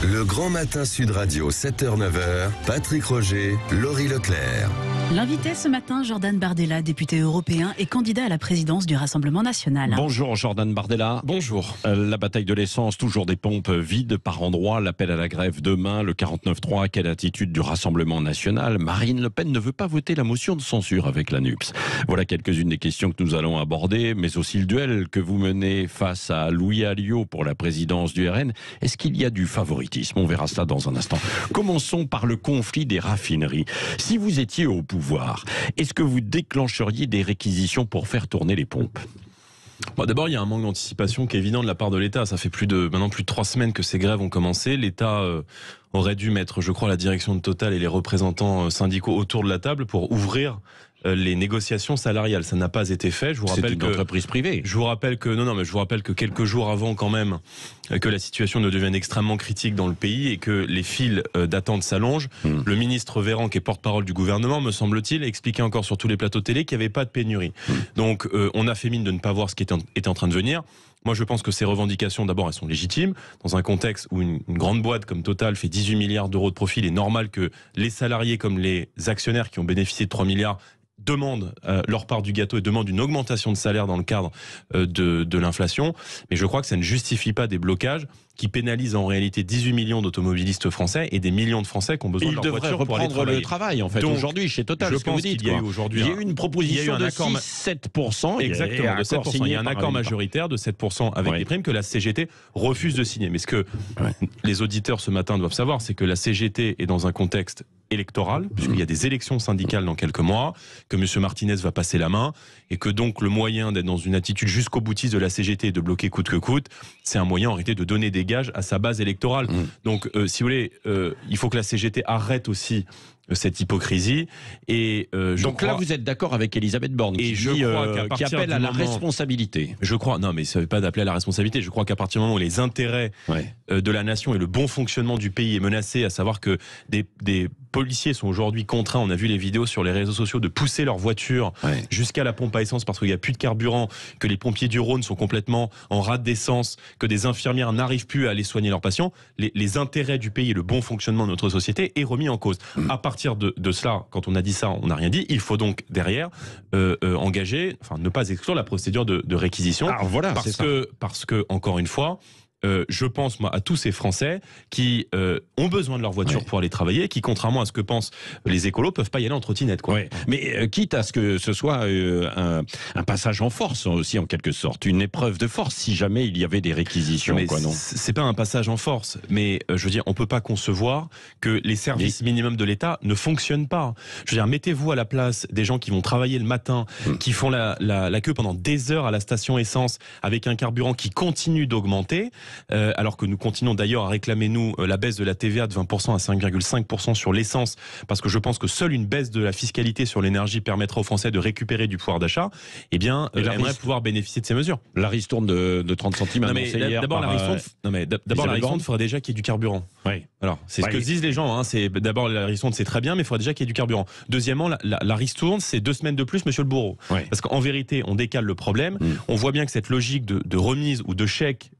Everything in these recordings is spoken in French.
Le Grand Matin Sud Radio, 7h-9h, Patrick Roger, Laurie Leclerc. L'invité ce matin, Jordan Bardella, député européen et candidat à la présidence du Rassemblement national. Bonjour Jordan Bardella. Bonjour. La bataille de l'essence, toujours des pompes vides par endroits, l'appel à la grève demain, le 49.3, quelle attitude du Rassemblement national? Marine Le Pen ne veut pas voter la motion de censure avec la NUPES. Voilà quelques-unes des questions que nous allons aborder, mais aussi le duel que vous menez face à Louis Alliot pour la présidence du RN. Est-ce qu'il y a du favoritisme? On verra cela dans un instant. Commençons par le conflit des raffineries. Si vous étiez au pouvoir, est-ce que vous déclencheriez des réquisitions pour faire tourner les pompes? Bon, d'abord, il y a un manque d'anticipation qui est évident de la part de l'État. Ça fait maintenant plus de 3 semaines que ces grèves ont commencé. L'État aurait dû mettre, je crois, la direction de Total et les représentants syndicaux autour de la table pour ouvrir les négociations salariales. Ça n'a pas été fait. Je vous rappelle c'est une entreprise privée. Je vous rappelle que quelques jours avant, quand même, que la situation ne devienne extrêmement critique dans le pays et que les files d'attente s'allongent. Le ministre Véran, qui est porte-parole du gouvernement, me semble-t-il, a expliqué encore sur tous les plateaux télé qu'il n'y avait pas de pénurie. Donc, on a fait mine de ne pas voir ce qui était en train de venir. Moi, je pense que ces revendications, d'abord, elles sont légitimes. Dans un contexte où une grande boîte comme Total fait 18 milliards d'euros de profit, il est normal que les salariés comme les actionnaires qui ont bénéficié de 3 milliards demandent leur part du gâteau et demandent une augmentation de salaire dans le cadre de l'inflation. Mais je crois que ça ne justifie pas des blocages qui pénalisent en réalité 18 millions d'automobilistes français et des millions de Français qui ont besoin de leur voiture pour aller travailler. Le travail, en fait, aujourd'hui, chez Total. Je pense qu'il y a eu aujourd'hui une proposition de 6-7%. Exactement, de 7%. Il y a un accord majoritaire de 7% avec les primes que la CGT refuse de signer. Mais ce que les auditeurs ce matin doivent savoir, c'est que la CGT est dans un contexte électoral, puisqu'il y a des élections syndicales dans quelques mois, que M. Martinez va passer la main, et que donc le moyen d'être dans une attitude jusqu'au boutiste de la CGT et de bloquer coûte que coûte, c'est un moyen en réalité de donner des gages à sa base électorale. Donc, si vous voulez, il faut que la CGT arrête aussi cette hypocrisie. Et donc là, vous êtes d'accord avec Elisabeth Borne qui appelle à la responsabilité. Je crois, non, mais ça ne veut pas d'appeler à la responsabilité. Je crois qu'à partir du moment où les intérêts de la nation et le bon fonctionnement du pays est menacé, à savoir que des policiers sont aujourd'hui contraints, on a vu les vidéos sur les réseaux sociaux, de pousser leur voiture jusqu'à la pompe à essence parce qu'il n'y a plus de carburant, que les pompiers du Rhône sont complètement en rate d'essence, que des infirmières n'arrivent plus à aller soigner leurs patients. Les intérêts du pays et le bon fonctionnement de notre société est remis en cause. À partir de cela, quand on a dit ça, on n'a rien dit. Il faut donc derrière engager, ne pas exclure la procédure de réquisition. Alors voilà, parce que encore une fois, je pense moi à tous ces Français qui ont besoin de leur voiture pour aller travailler, qui contrairement à ce que pensent les écolos peuvent pas y aller en trottinette, quoi. Mais quitte à ce que ce soit un passage en force aussi, en quelque sorte, une épreuve de force si jamais il y avait des réquisitions. Mais c'est pas un passage en force, mais je veux dire, on peut pas concevoir que les services minimums de l'État ne fonctionnent pas. Je veux dire, mettez-vous à la place des gens qui vont travailler le matin, qui font la queue pendant des heures à la station essence avec un carburant qui continue d'augmenter. Alors que nous continuons d'ailleurs à réclamer, nous, la baisse de la TVA de 20% à 5,5% sur l'essence, parce que je pense que seule une baisse de la fiscalité sur l'énergie permettra aux Français de récupérer du pouvoir d'achat, eh bien, j'aimerais pouvoir bénéficier de ces mesures. La ristourne de 30 centimes annoncée hier. D'abord, la ristourne, il faudrait déjà qu'il y ait du carburant. Alors, c'est ce que disent les gens. C'est d'abord, la ristourne, c'est très bien, mais il faudrait déjà qu'il y ait du carburant. Deuxièmement, la ristourne, c'est 2 semaines de plus, monsieur le bourreau. Parce qu'en vérité, on décale le problème. On voit bien que cette logique de remise ou de chèque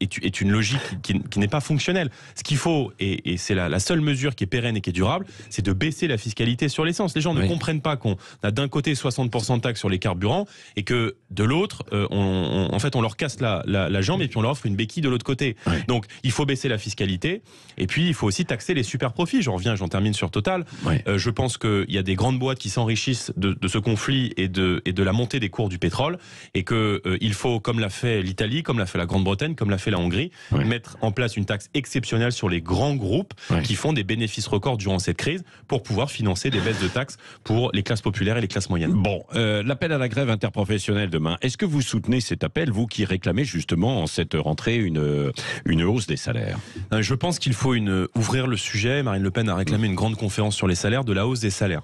est une logique qui n'est pas fonctionnelle. Ce qu'il faut, et c'est la seule mesure qui est pérenne et qui est durable, c'est de baisser la fiscalité sur l'essence. Les gens ne comprennent pas qu'on a d'un côté 60% de taxes sur les carburants et que de l'autre, on leur casse la jambe et puis on leur offre une béquille de l'autre côté. Donc il faut baisser la fiscalité et puis il faut aussi taxer les super profits. J'en termine sur Total. Je pense qu'il y a des grandes boîtes qui s'enrichissent de ce conflit et de la montée des cours du pétrole et qu'il faut, comme l'a fait l'Italie, comme l'a fait la Grande-Bretagne, comme l'a fait la Hongrie, mettre en place une taxe exceptionnelle sur les grands groupes qui font des bénéfices records durant cette crise pour pouvoir financer des baisses de taxes pour les classes populaires et les classes moyennes. Bon, l'appel à la grève interprofessionnelle demain, est-ce que vous soutenez cet appel, vous qui réclamez justement en cette rentrée une hausse des salaires? Je pense qu'il faut ouvrir le sujet. Marine Le Pen a réclamé une grande conférence sur les salaires, de la hausse des salaires.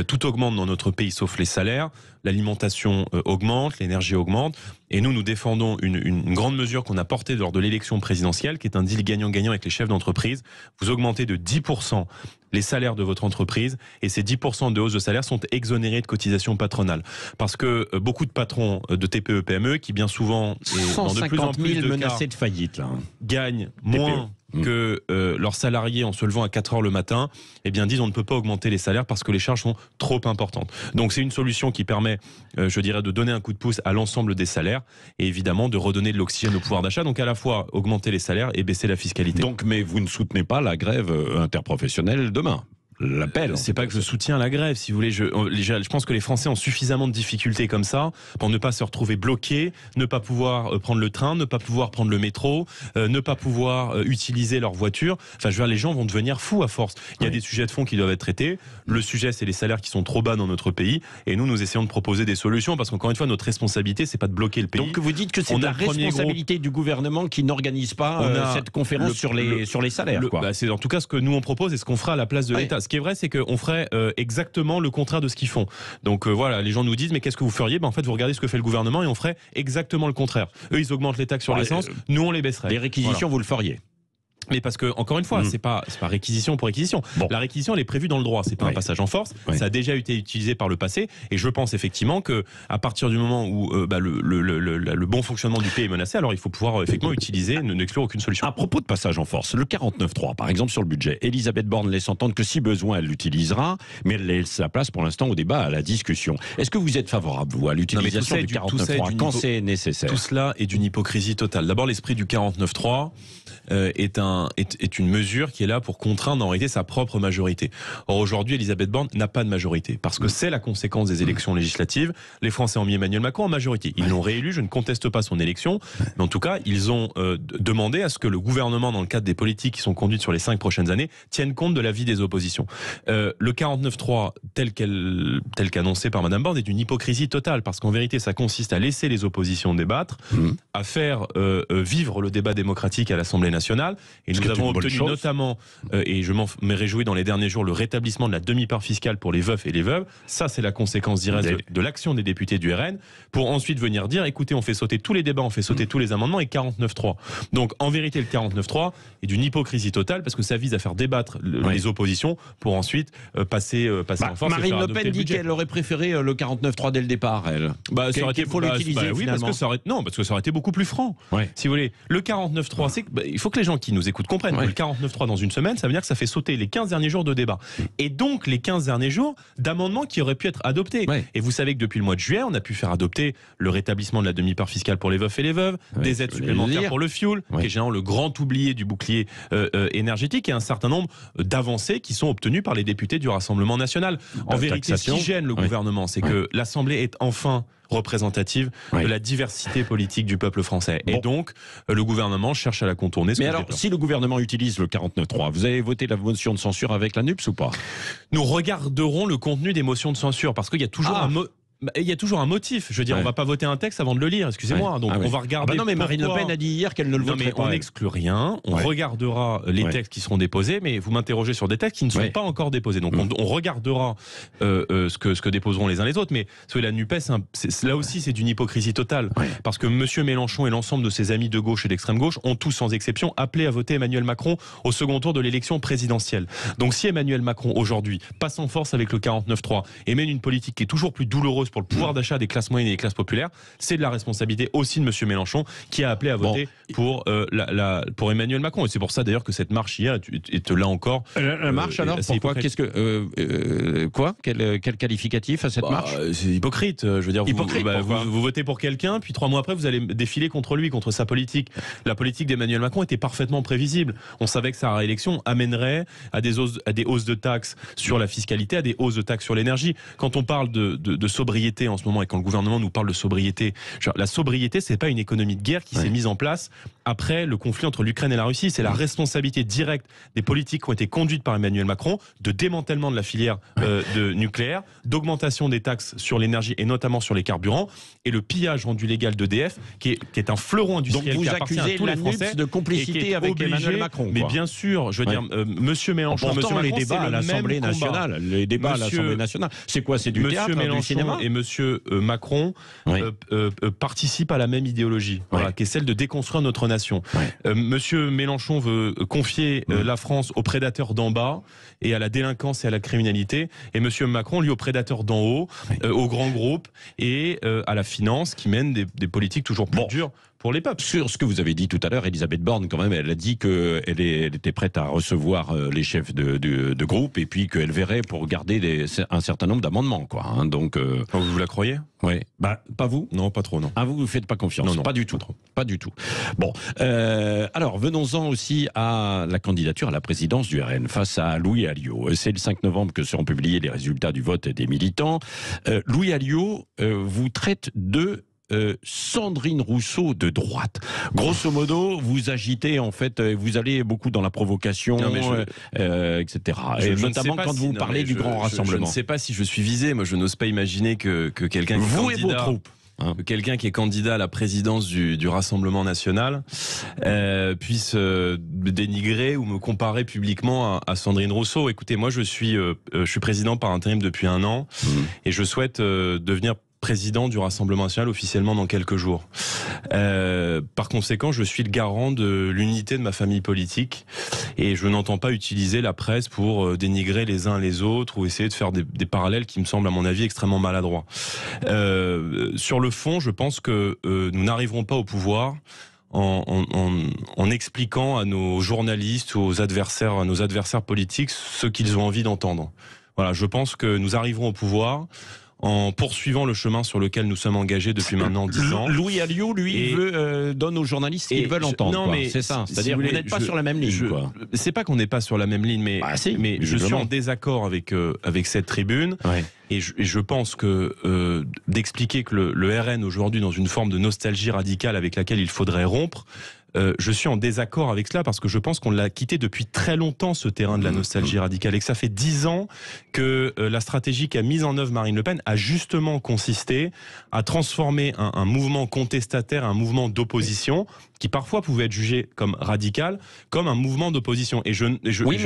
Tout augmente dans notre pays sauf les salaires. L'alimentation augmente, l'énergie augmente. Et nous défendons une grande mesure qu'on a portée lors de l'élection présidentielle, qui est un deal gagnant-gagnant avec les chefs d'entreprise. Vous augmentez de 10% les salaires de votre entreprise et ces 10% de hausse de salaire sont exonérés de cotisations patronales. Parce que beaucoup de patrons de TPE-PME, qui bien souvent, et dans de plus en plus de cas, menacés de faillite, là, gagnent moins que leurs salariés, en se levant à 4 heures le matin, eh bien, disent on ne peut pas augmenter les salaires parce que les charges sont trop importantes. Donc c'est une solution qui permet, je dirais, de donner un coup de pouce à l'ensemble des salaires et évidemment de redonner de l'oxygène au pouvoir d'achat. Donc à la fois augmenter les salaires et baisser la fiscalité. Donc, mais vous ne soutenez pas la grève interprofessionnelle demain? L'appel. C'est pas que je soutiens la grève, si vous voulez. Je pense que les Français ont suffisamment de difficultés comme ça pour ne pas se retrouver bloqués, ne pas pouvoir prendre le train, ne pas pouvoir prendre le métro, ne pas pouvoir utiliser leur voiture. Enfin, je veux dire, les gens vont devenir fous à force. Il y a des sujets de fond qui doivent être traités. Le sujet, c'est les salaires qui sont trop bas dans notre pays. Et nous essayons de proposer des solutions parce qu'encore une fois, notre responsabilité, c'est pas de bloquer le pays. Donc vous dites que c'est la responsabilité du gouvernement qui n'organise pas cette conférence sur les salaires. C'est en tout cas ce que nous on propose et ce qu'on fera à la place de l'État. Ce qui est vrai, c'est qu'on ferait exactement le contraire de ce qu'ils font. Donc voilà, les gens nous disent mais qu'est-ce que vous feriez? En fait, vous regardez ce que fait le gouvernement et on ferait exactement le contraire. Eux, ils augmentent les taxes sur l'essence, nous on les baisserait. Les réquisitions, vous le feriez? Mais parce que, encore une fois, c'est pas réquisition pour réquisition. Bon. La réquisition, elle est prévue dans le droit. C'est pas un passage en force. Ça a déjà été utilisé par le passé. Et je pense effectivement que, à partir du moment où le bon fonctionnement du pays est menacé, alors il faut pouvoir effectivement utiliser, n'exclure aucune solution. À propos de passage en force, le 49.3, par exemple, sur le budget, Elisabeth Borne laisse entendre que si besoin, elle l'utilisera, mais elle laisse la place pour l'instant au débat, à la discussion. Est-ce que vous êtes favorable, vous, à l'utilisation du 49.3 quand c'est nécessaire? Tout cela est d'une hypocrisie totale. D'abord, l'esprit du 49.3 est une mesure qui est là pour contraindre en réalité sa propre majorité. Or aujourd'hui, Elisabeth Borne n'a pas de majorité parce que c'est la conséquence des élections législatives. Les Français ont mis Emmanuel Macron en majorité. Ils l'ont réélu, je ne conteste pas son élection, mais en tout cas, ils ont demandé à ce que le gouvernement, dans le cadre des politiques qui sont conduites sur les 5 prochaines années, tienne compte de l'avis des oppositions. Le 49.3 tel qu'annoncé par Madame Borne est une hypocrisie totale parce qu'en vérité, ça consiste à laisser les oppositions débattre, à faire vivre le débat démocratique à l'Assemblée nationale. Et nous avons obtenu notamment, et je m'en réjouis dans les derniers jours, le rétablissement de la demi-part fiscale pour les veufs et les veuves. Ça, c'est la conséquence directe de l'action des députés du RN, pour ensuite venir dire, écoutez, on fait sauter tous les débats, on fait sauter tous les amendements, et 49.3. Donc, en vérité, le 49.3 est d'une hypocrisie totale, parce que ça vise à faire débattre les oppositions, pour ensuite passer en force. Marine Le Pen dit qu'elle aurait préféré le 49.3 dès le départ, elle. Ça aurait été, faut l'utiliser, oui, parce que ça aurait été beaucoup plus franc. Si vous voulez, le 49.3, il faut que les gens qui nous écoutent comprennent que le 49.3 dans une semaine, ça veut dire que ça fait sauter les 15 derniers jours de débat. Et donc les 15 derniers jours d'amendements qui auraient pu être adoptés. Et vous savez que depuis le mois de juillet, on a pu faire adopter le rétablissement de la demi-part fiscale pour les veufs et les veuves, des aides supplémentaires pour le fioul, qui est généralement le grand oublié du bouclier énergétique, et un certain nombre d'avancées qui sont obtenues par les députés du Rassemblement national. En vérité, ce qui gêne le gouvernement, c'est que l'Assemblée est enfin représentative de la diversité politique du peuple français. Et donc, le gouvernement cherche à la contourner. Mais alors, si le gouvernement utilise le 49.3, vous avez voté la motion de censure avec la NUPES ou pas? Nous regarderons le contenu des motions de censure, parce qu'il y a toujours il y a toujours un motif. Je veux dire, on va pas voter un texte avant de le lire, excusez-moi. Donc on va regarder. Non, mais Marine Le Pen a dit hier qu'elle ne le voterait pas. On n'exclut rien. On regardera les textes qui seront déposés, mais vous m'interrogez sur des textes qui ne sont pas encore déposés. Donc on regardera ce que déposeront les uns les autres. Mais la NUPES, là aussi, c'est d'une hypocrisie totale. Parce que M. Mélenchon et l'ensemble de ses amis de gauche et d'extrême gauche ont tous, sans exception, appelé à voter Emmanuel Macron au second tour de l'élection présidentielle. Donc si Emmanuel Macron, aujourd'hui, passe en force avec le 49.3 et mène une politique qui est toujours plus douloureuse pour le pouvoir d'achat des classes moyennes et des classes populaires, c'est de la responsabilité aussi de M. Mélenchon, qui a appelé à voter pour Emmanuel Macron. Et c'est pour ça d'ailleurs que cette marche hier est là encore. La marche alors, pourquoi? Qu'est-ce que quel qualificatif à cette marche? C'est hypocrite. Je veux dire, vous votez pour quelqu'un, puis 3 mois après vous allez défiler contre lui, contre sa politique. La politique d'Emmanuel Macron était parfaitement prévisible. On savait que sa réélection amènerait à des hausses de taxes sur la fiscalité, à des hausses de taxes sur l'énergie. Quand on parle de sobriété en ce moment, et quand le gouvernement nous parle de sobriété, la sobriété, c'est pas une économie de guerre qui s'est mise en place après le conflit entre l'Ukraine et la Russie. C'est la responsabilité directe des politiques qui ont été conduites par Emmanuel Macron, de démantèlement de la filière de nucléaire, d'augmentation des taxes sur l'énergie et notamment sur les carburants, et le pillage rendu légal d'EDF, qui est un fleuron industriel. Donc vous qui appartient à tous les Français, de complicité avec Emmanuel Macron. Mais bien sûr, je veux dire, Monsieur Mélenchon, Monsieur Macron, les débats à l'Assemblée nationale, c'est quoi? C'est du théâtre, du cinéma? Et Monsieur Macron participe à la même idéologie, qui est celle de déconstruire notre nation. Monsieur Mélenchon veut confier la France aux prédateurs d'en bas et à la délinquance et à la criminalité, et Monsieur Macron, lui, aux prédateurs d'en haut, aux grands groupes et à la finance, qui mène des politiques toujours plus dures pour les peuples. Sur ce que vous avez dit tout à l'heure, Elisabeth Borne, quand même, elle a dit qu'elle était prête à recevoir les chefs de groupe et puis qu'elle verrait pour garder un certain nombre d'amendements, quoi. Hein, donc, vous la croyez ? Oui. Bah, pas vous ? Non, pas trop, non. Ah, vous faites pas confiance ? Non, pas du tout. Pas du tout. Bon, alors venons-en aussi à la candidature à la présidence du RN face à Louis Alliot. C'est le 5 novembre que seront publiés les résultats du vote des militants. Louis Alliot vous traite de Sandrine Rousseau de droite. Grosso modo, vous agitez en fait, vous allez beaucoup dans la provocation, etc. Et notamment quand vous parlez du grand rassemblement. Je ne sais pas si je suis visé. Moi, je n'ose pas imaginer que quelqu'un vous et vos troupes. Que quelqu'un qui est candidat à la présidence du Rassemblement National puisse dénigrer ou me comparer publiquement à Sandrine Rousseau. Écoutez, moi je suis président par intérim depuis 1 an et je souhaite devenir président du Rassemblement National officiellement dans quelques jours. Par conséquent, je suis le garant de l'unité de ma famille politique et je n'entends pas utiliser la presse pour dénigrer les uns les autres ou essayer de faire des parallèles qui me semblent à mon avis extrêmement maladroits. Sur le fond, je pense que nous n'arriverons pas au pouvoir en expliquant à nos journalistes ou à nos adversaires politiques ce qu'ils ont envie d'entendre. Voilà, je pense que nous arriverons au pouvoir en poursuivant le chemin sur lequel nous sommes engagés depuis maintenant 10 ans. Louis Alliot, lui, donne aux journalistes ce qu'ils veulent entendre. Non, mais c'est ça. C'est-à-dire que vous n'êtes pas sur la même ligne. C'est pas qu'on n'est pas sur la même ligne, mais, mais je suis en désaccord avec cette tribune. Ouais. Et je pense que d'expliquer que le RN aujourd'hui dans une forme de nostalgie radicale avec laquelle il faudrait rompre, je suis en désaccord avec cela parce que je pense qu'on l'a quitté depuis très longtemps, ce terrain de la nostalgie radicale, et que ça fait 10 ans que la stratégie qu'a mise en œuvre Marine Le Pen a justement consisté à transformer un mouvement contestataire, un mouvement d'opposition, qui parfois pouvait être jugé comme radical, comme un mouvement d'opposition. Et je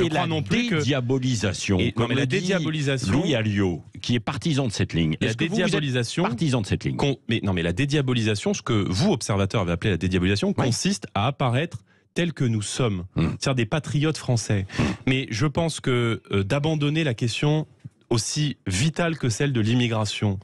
crois non plus que... dédiabolisation, comme la dédiabolisation, Louis Alliot, qui est partisan de cette ligne. La dédiabolisation... partisan de cette ligne. Mais la dédiabolisation, ce que vous, observateurs, avez appelé la dédiabolisation, consiste à apparaître tels que nous sommes, c'est-à-dire des patriotes français. Mais je pense que d'abandonner la question aussi vitale que celle de l'immigration,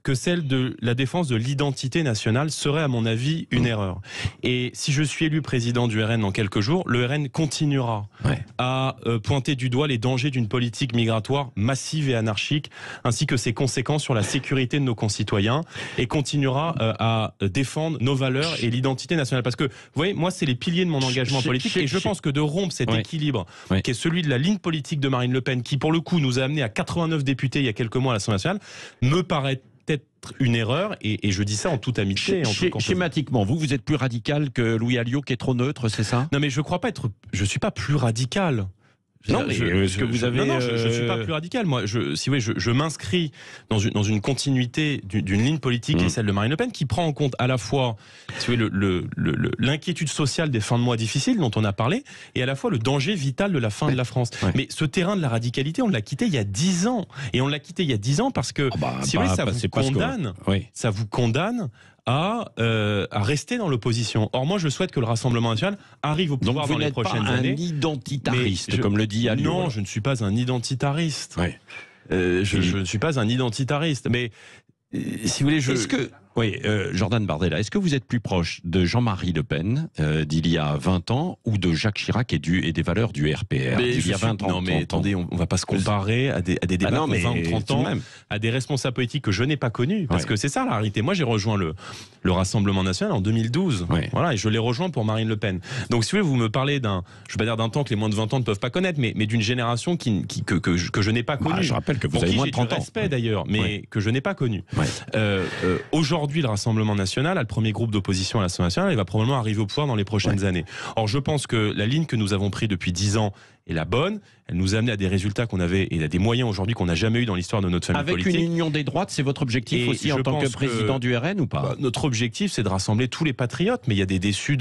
que celle de la défense de l'identité nationale serait à mon avis une erreur. Et si je suis élu président du RN dans quelques jours, le RN continuera à pointer du doigt les dangers d'une politique migratoire massive et anarchique, ainsi que ses conséquences sur la sécurité de nos concitoyens, et continuera à défendre nos valeurs et l'identité nationale. Parce que, vous voyez, moi, c'est les piliers de mon engagement politique, et je pense que de rompre cet équilibre qui est celui de la ligne politique de Marine Le Pen, qui pour le coup nous a amené à 89 députés il y a quelques mois à l'Assemblée nationale, me paraît être une erreur, et je dis ça en toute amitié. Schématiquement, vous êtes plus radical que Louis Alliot qui est trop neutre, c'est ça? Non, mais je crois pas être... Je suis pas plus radical. Non, mais ce que vous avez... Non, je suis pas plus radical. Moi, si vous voulez, je m'inscris dans une continuité d'une ligne politique, qui est celle de Marine Le Pen, qui prend en compte à la fois, si vous voulez, l'inquiétude sociale des fins de mois difficiles dont on a parlé, et à la fois le danger vital de la fin de la France. Mais ce terrain de la radicalité, on l'a quitté il y a 10 ans. Et on l'a quitté il y a 10 ans parce que, si vous voulez, ça vous condamne à rester dans l'opposition. Or, moi, je souhaite que le Rassemblement national arrive au pouvoir dans les prochaines années. Vous n'êtes pas un identitariste, comme le dit Alliot. Non, je ne suis pas un identitariste. Je ne suis pas un identitariste. Mais, si vous voulez, Jordan Bardella, est-ce que vous êtes plus proche de Jean-Marie Le Pen d'il y a 20 ans ou de Jacques Chirac et des valeurs du RPR d'il y a 20 ans? Non, mais attendez, on ne va pas se comparer à des débats de 20 ou 30 ans, à des responsables politiques que je n'ai pas connus. Parce que c'est ça la réalité. Moi, j'ai rejoint le Rassemblement national en 2012. Voilà, et je l'ai rejoint pour Marine Le Pen. Donc, si vous voulez, vous me parlez je ne vais pas dire d'un temps que les moins de 20 ans ne peuvent pas connaître, mais d'une génération que je n'ai pas connue. Je rappelle que vous avez moins de 30 ans. Respect d'ailleurs, mais que je n'ai pas connu. Aujourd'hui, le Rassemblement national a le premier groupe d'opposition à l'Assemblée nationale et va probablement arriver au pouvoir dans les prochaines années. Or, je pense que la ligne que nous avons prise depuis 10 ans est la bonne. Elle nous a amené à des résultats qu'on avait et à des moyens aujourd'hui qu'on n'a jamais eu dans l'histoire de notre famille politique. Avec une union des droites, c'est votre objectif aussi en tant que président du RN ou pas? Notre objectif, c'est de rassembler tous les patriotes, mais il y a des déçus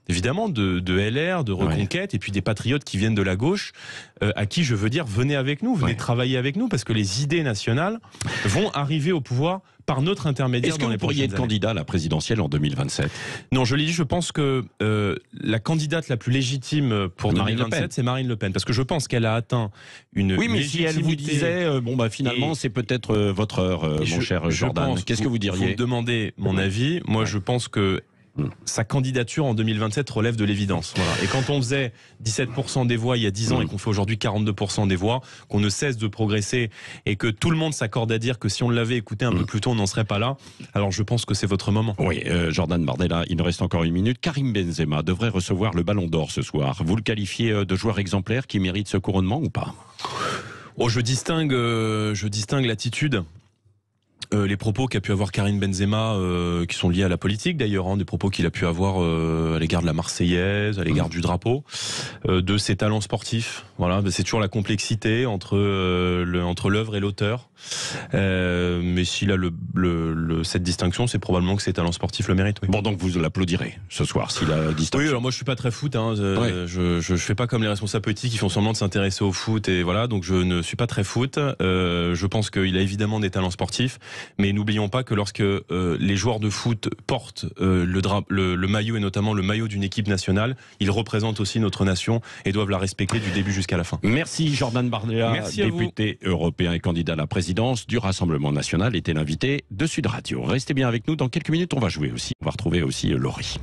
évidemment de LR, de Reconquête, et puis des patriotes qui viennent de la gauche, à qui je veux dire, venez avec nous, venez travailler avec nous, parce que les idées nationales vont arriver au pouvoir par notre intermédiaire. Est-ce que vous pourriez être candidat à la présidentielle en 2027 ? Non, je l'ai dit, je pense que la candidate la plus légitime pour 2027, c'est Marine Le Pen. Parce que je pense qu'elle a atteint une Oui, mais si elle vous disait, finalement, c'est peut-être votre heure, mon cher Jordan. Qu'est-ce que vous diriez ? Vous me demandez mon avis. Moi, je pense que sa candidature en 2027 relève de l'évidence. Voilà. Et quand on faisait 17% des voix il y a 10 ans et qu'on fait aujourd'hui 42% des voix, qu'on ne cesse de progresser et que tout le monde s'accorde à dire que si on l'avait écouté un peu plus tôt, on n'en serait pas là, alors je pense que c'est votre moment. Oui, Jordan Bardella, il nous reste encore une minute. Karim Benzema devrait recevoir le Ballon d'Or ce soir. Vous le qualifiez de joueur exemplaire qui mérite ce couronnement ou pas ? Je distingue l'attitude. Les propos qu'a pu avoir Karim Benzema, qui sont liés à la politique d'ailleurs, des propos qu'il a pu avoir à l'égard de la Marseillaise, à l'égard du drapeau, de ses talents sportifs. Voilà, c'est toujours la complexité entre l'œuvre et l'auteur. Mais s'il a cette distinction, c'est probablement que ses talents sportifs le méritent. Oui. Bon, donc vous l'applaudirez ce soir s'il a distinction. Oui, alors moi je suis pas très foot. Je fais pas comme les responsables politiques qui font semblant de s'intéresser au foot et voilà. Donc je ne suis pas très foot. Je pense qu'il a évidemment des talents sportifs. Mais n'oublions pas que lorsque les joueurs de foot portent le maillot et notamment le maillot d'une équipe nationale, ils représentent aussi notre nation et doivent la respecter du début jusqu'à la fin. Merci Jordan Bardella, député européen et candidat à la présidence du Rassemblement national, était l'invité de Sud Radio. Restez bien avec nous, dans quelques minutes on va jouer aussi. On va retrouver aussi Laurie.